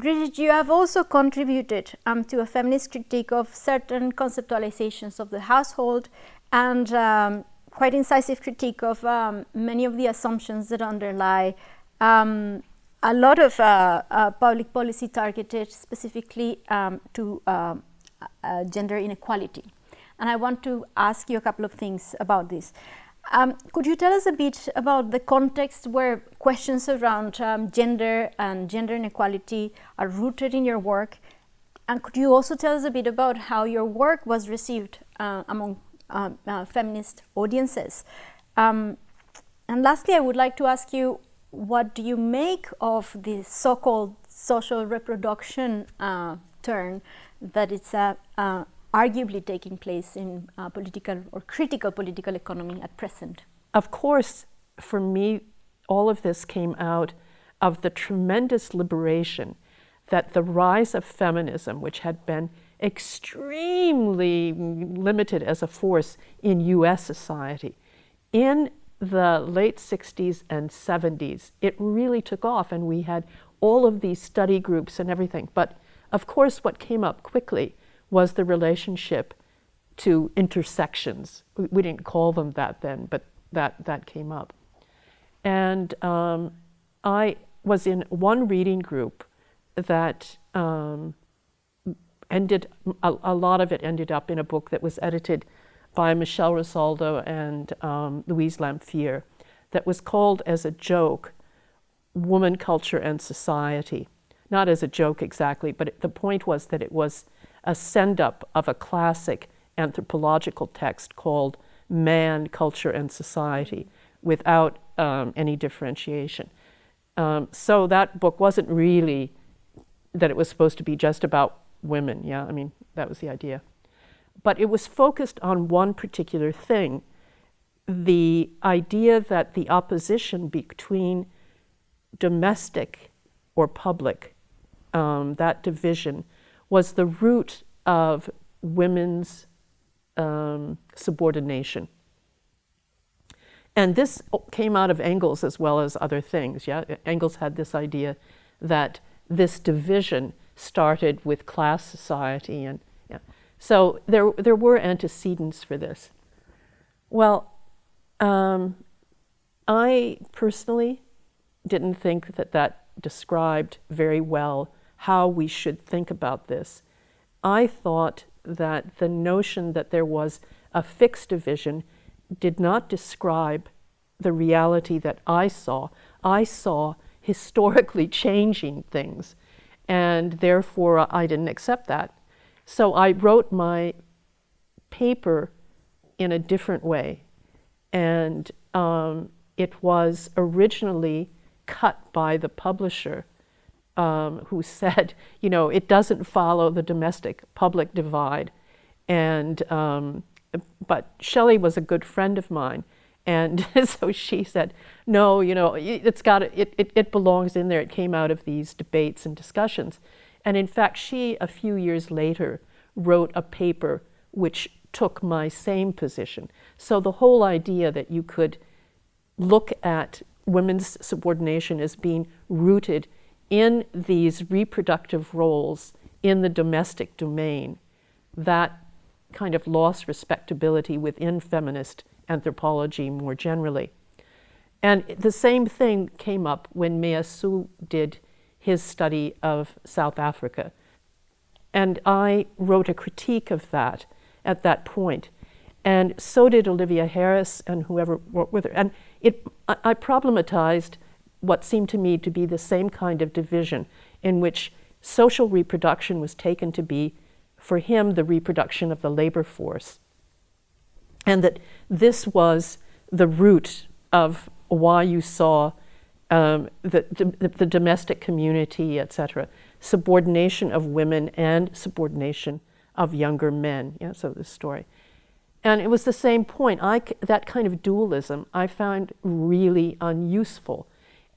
Bridget, you have also contributed to a feminist critique of certain conceptualizations of the household and quite incisive critique of many of the assumptions that underlie a lot of public policy targeted specifically to gender inequality. And I want to ask you a couple of things about this. Could you tell us a bit about the context where questions around gender and gender inequality are rooted in your work? And could you also tell us a bit about how your work was received among feminist audiences? And lastly, I would like to ask you, what do you make of the so-called social reproduction turn that it's arguably taking place in political or critical political economy at present? Of course, for me, all of this came out of the tremendous liberation that the rise of feminism, which had been extremely limited as a force in US society, in the late 60s and 70s, it really took off, and we had all of these study groups and everything. But of course, what came up quickly was the relationship to intersections. We didn't call them that then, but that came up. And I was in one reading group that a lot of it ended up in a book that was edited by Michelle Rosaldo and Louise Lamphere, that was called as a joke, Woman, Culture, and Society. Not as a joke exactly, but the point was that it was a send-up of a classic anthropological text called Man, Culture, and Society, without any differentiation. So that book wasn't really that it was supposed to be just about women, yeah, I mean, that was the idea. But it was focused on one particular thing, the idea that the opposition between domestic or public, that division, was the root of women's subordination. And this came out of Engels as well as other things. Yeah, Engels had this idea that this division started with class society, and yeah. So there were antecedents for this. Well, I personally didn't think that described very well how we should think about this. I thought that the notion that there was a fixed division did not describe the reality that I saw. I saw historically changing things, and therefore I didn't accept that. So I wrote my paper in a different way, and it was originally cut by the publisher, who said, you know, it doesn't follow the domestic-public divide. And but Shelley was a good friend of mine, and so she said, no, you know, it belongs in there. It came out of these debates and discussions. And in fact, she, a few years later, wrote a paper which took my same position. So the whole idea that you could look at women's subordination as being rooted in these reproductive roles in the domestic domain, that kind of lost respectability within feminist anthropology more generally. And the same thing came up when Measu did his study of South Africa. And I wrote a critique of that at that point. And so did Olivia Harris and whoever worked with her. And I problematized what seemed to me to be the same kind of division in which social reproduction was taken to be, for him, the reproduction of the labor force. And that this was the root of why you saw the domestic community, etc., subordination of women and subordination of younger men. Yeah, so this story. And it was the same point. That kind of dualism I found really unuseful.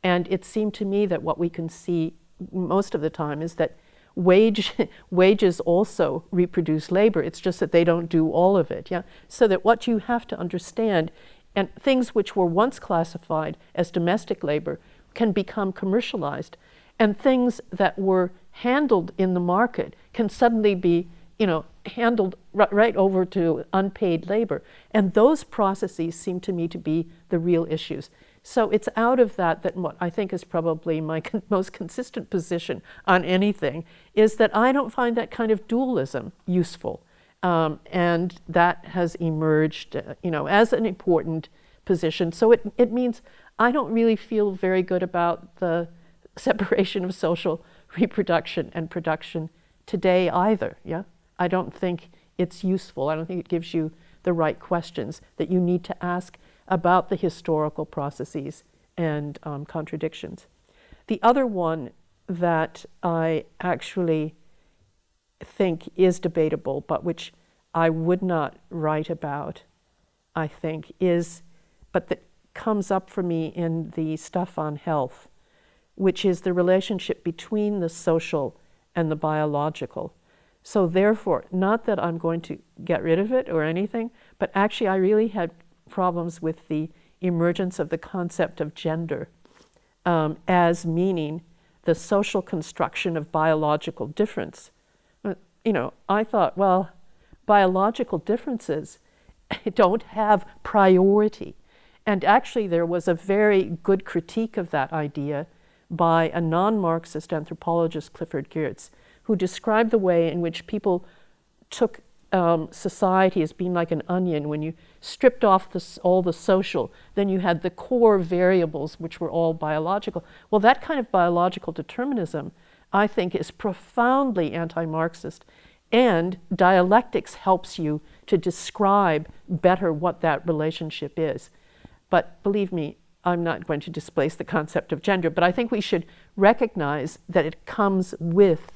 And it seemed to me that what we can see most of the time is that wages also reproduce labor. It's just that they don't do all of it. Yeah. So that what you have to understand, and things which were once classified as domestic labor can become commercialized, and things that were handled in the market can suddenly be, handled right over to unpaid labor. And those processes seem to me to be the real issues. So it's out of that what I think is probably my most consistent position on anything is that I don't find that kind of dualism useful. And that has emerged, as an important position. So it means I don't really feel very good about the separation of social reproduction and production today either. Yeah, I don't think it's useful. I don't think it gives you the right questions that you need to ask about the historical processes and contradictions. The other one that I actually think is debatable, but which I would not write about, I think, but that comes up for me in the stuff on health, which is the relationship between the social and the biological. So therefore, not that I'm going to get rid of it or anything, but actually I really had problems with the emergence of the concept of gender as meaning the social construction of biological difference. I thought, well, biological differences don't have priority. And actually there was a very good critique of that idea by a non-Marxist anthropologist, Clifford Geertz, who described the way in which people took society as being like an onion. When you stripped off all the social, then you had the core variables, which were all biological. Well, that kind of biological determinism, I think, is profoundly anti-Marxist. And dialectics helps you to describe better what that relationship is. But believe me, I'm not going to displace the concept of gender, but I think we should recognize that it comes with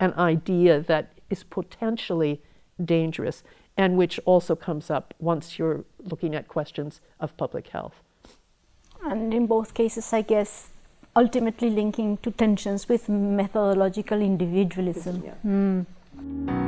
an idea that is potentially dangerous and which also comes up once you're looking at questions of public health. And in both cases, I guess, ultimately linking to tensions with methodological individualism. Yeah.